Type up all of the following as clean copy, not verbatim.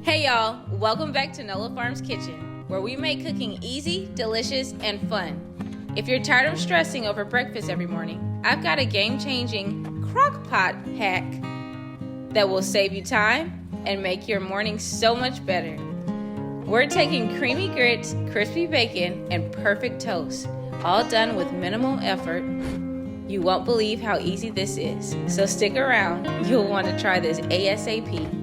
Hey y'all, welcome back to Nola Farm's Kitchen, where we make cooking easy, delicious, and fun. If you're tired of stressing over breakfast every morning, I've got a game-changing Crockpot hack that will save you time and make your morning so much better. We're taking creamy grits, crispy bacon, and perfect toast, all done with minimal effort. You won't believe how easy this is, so stick around. You'll want to try this ASAP.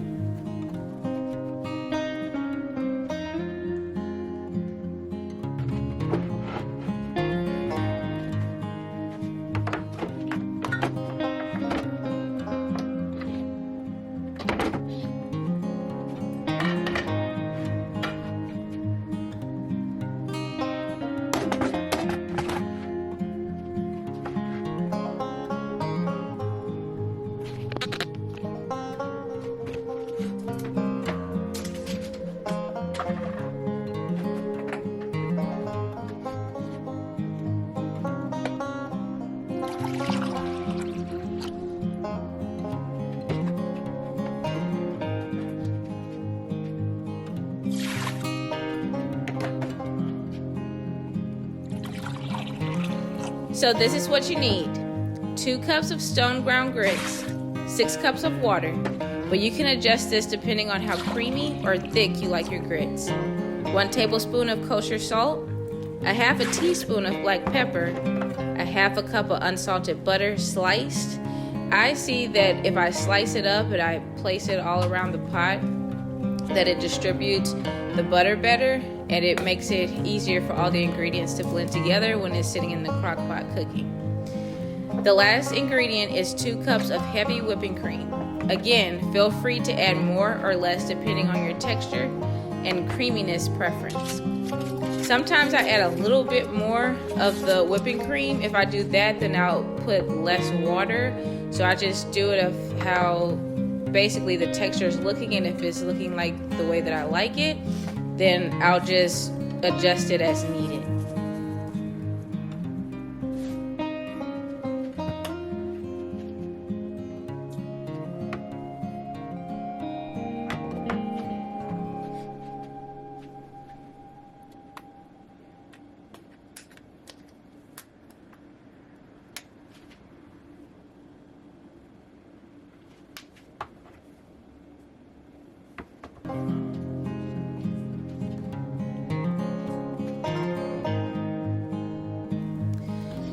So this is what you need: 2 cups of stone ground grits, 6 cups of water, but you can adjust this depending on how creamy or thick you like your grits. 1 tablespoon of kosher salt, a half a teaspoon of black pepper, a half a cup of unsalted butter sliced. I see that if I slice it up and I place it all around the pot, that it distributes the butter better and it makes it easier for all the ingredients to blend together when it's sitting in the crock pot cooking. The last ingredient is 2 cups of heavy whipping cream. Again, feel free to add more or less depending on your texture and creaminess preference. Sometimes I add a little bit more of the whipping cream. If I do that, then I'll put less water. So I just do it of how basically the texture is looking, and if it's looking like the way that I like it, then I'll just adjust it as needed.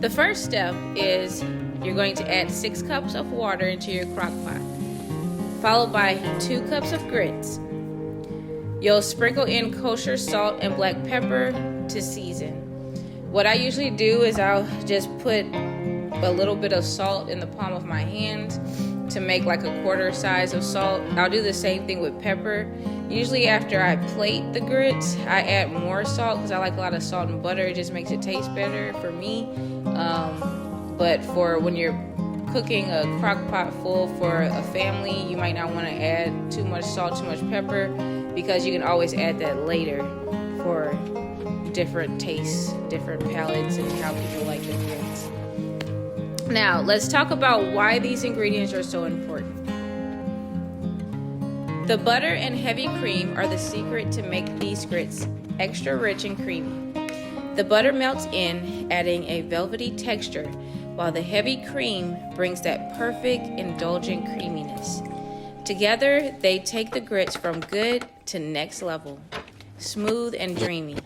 The first step is you're going to add 6 cups of water into your crock pot, followed by 2 cups of grits. You'll sprinkle in kosher salt and black pepper to season. What I usually do is I'll just put a little bit of salt in the palm of my hand to make like a quarter size of salt. I'll do the same thing with pepper. Usually after I plate the grits, I add more salt because I like a lot of salt and butter. It just makes it taste better for me. But for when you're cooking a crock pot full for a family, you might not want to add too much salt, too much pepper, because you can always add that later for different tastes, different palates, and how people like their grits. Now, let's talk about why these ingredients are so important. The butter and heavy cream are the secret to make these grits extra rich and creamy. The butter melts in, adding a velvety texture, while the heavy cream brings that perfect, indulgent creaminess. Together, they take the grits from good to next level, smooth and dreamy,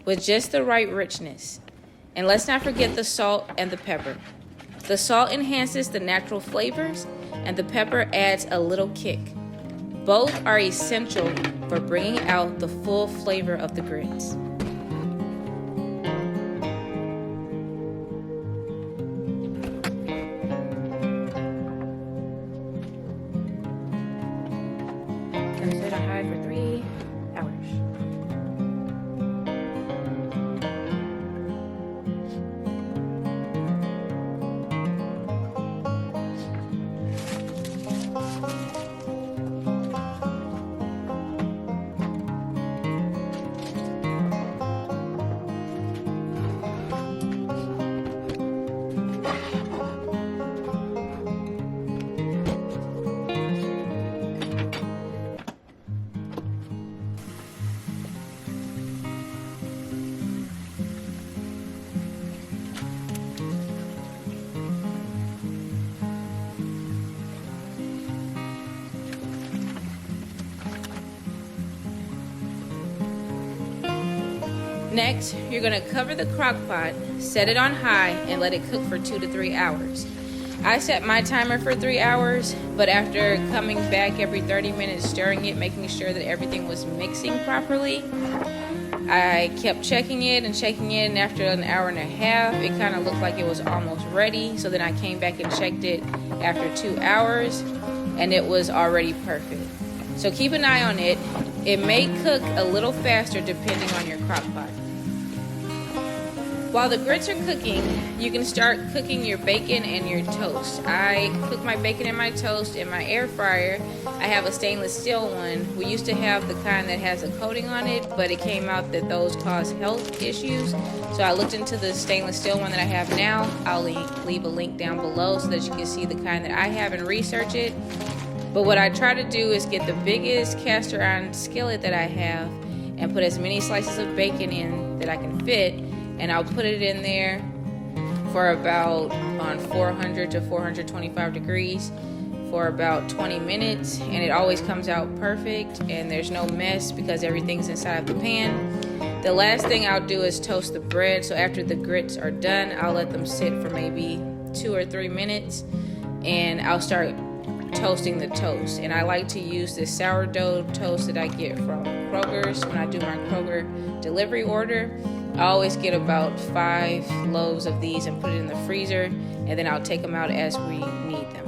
with just the right richness. And let's not forget the salt and the pepper. The salt enhances the natural flavors, and the pepper adds a little kick. Both are essential for bringing out the full flavor of the grits. Set a high for 3 hours. Next, you're gonna cover the crock pot, set it on high, and let it cook for 2 to 3 hours. I set my timer for 3 hours, but after coming back every 30 minutes, stirring it, making sure that everything was mixing properly, I kept checking it, and after an hour and a half, it kind of looked like it was almost ready. So then I came back and checked it after 2 hours, and it was already perfect. So keep an eye on it. It may cook a little faster depending on your crock pot. While the grits are cooking, you can start cooking your bacon and your toast. I cook my bacon and my toast in my air fryer. I have a stainless steel one. We used to have the kind that has a coating on it, but it came out that those cause health issues. So I looked into the stainless steel one that I have now. I'll leave a link down below so that you can see the kind that I have and research it. But what I try to do is get the biggest cast iron skillet that I have and put as many slices of bacon in that I can fit. And I'll put it in there for about on 400 to 425 degrees for about 20 minutes, and it always comes out perfect and there's no mess because everything's inside of the pan. The last thing I'll do is toast the bread. So after the grits are done, I'll let them sit for maybe 2 or 3 minutes, and I'll start toasting the toast. And I like to use this sourdough toast that I get from Kroger's when I do my Kroger delivery order. I always get about 5 loaves of these and put it in the freezer, and then I'll take them out as we need them.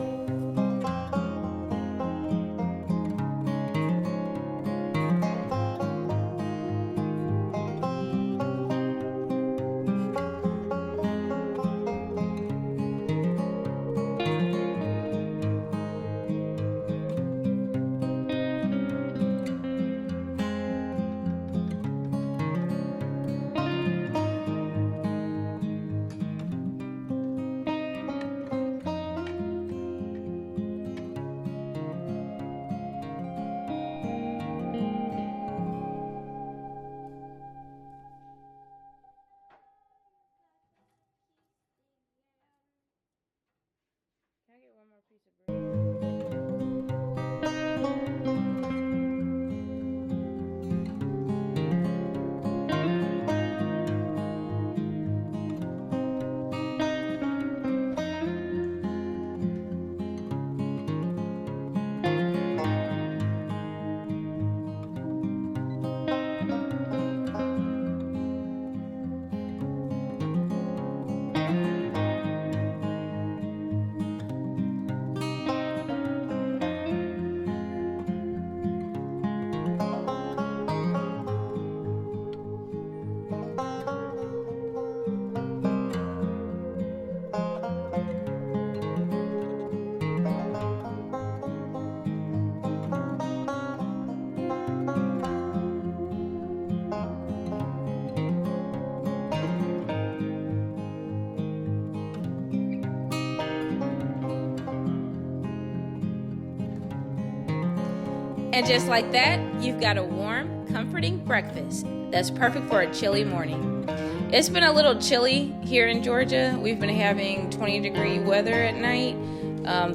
And just like that, you've got a warm, comforting breakfast that's perfect for a chilly morning. It's been a little chilly here in Georgia. We've been having 20-degree weather at night.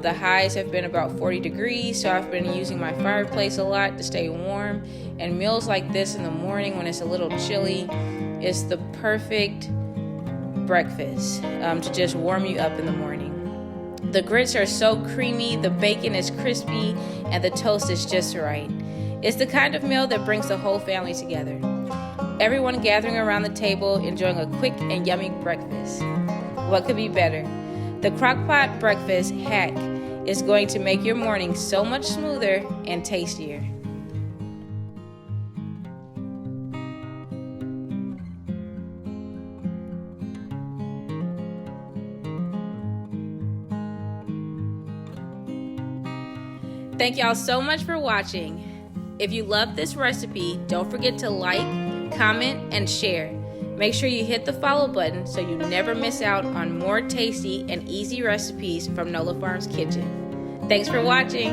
The highs have been about 40 degrees, so I've been using my fireplace a lot to stay warm. And meals like this in the morning when it's a little chilly is the perfect breakfast to just warm you up in the morning. The grits are so creamy, the bacon is crispy, and the toast is just right. It's the kind of meal that brings the whole family together. Everyone gathering around the table, enjoying a quick and yummy breakfast. What could be better? The Crockpot breakfast hack is going to make your morning so much smoother and tastier. Thank y'all so much for watching. If you love this recipe, don't forget to like, comment, and share. Make sure you hit the follow button so you never miss out on more tasty and easy recipes from Nola Farms Kitchen. Thanks for watching.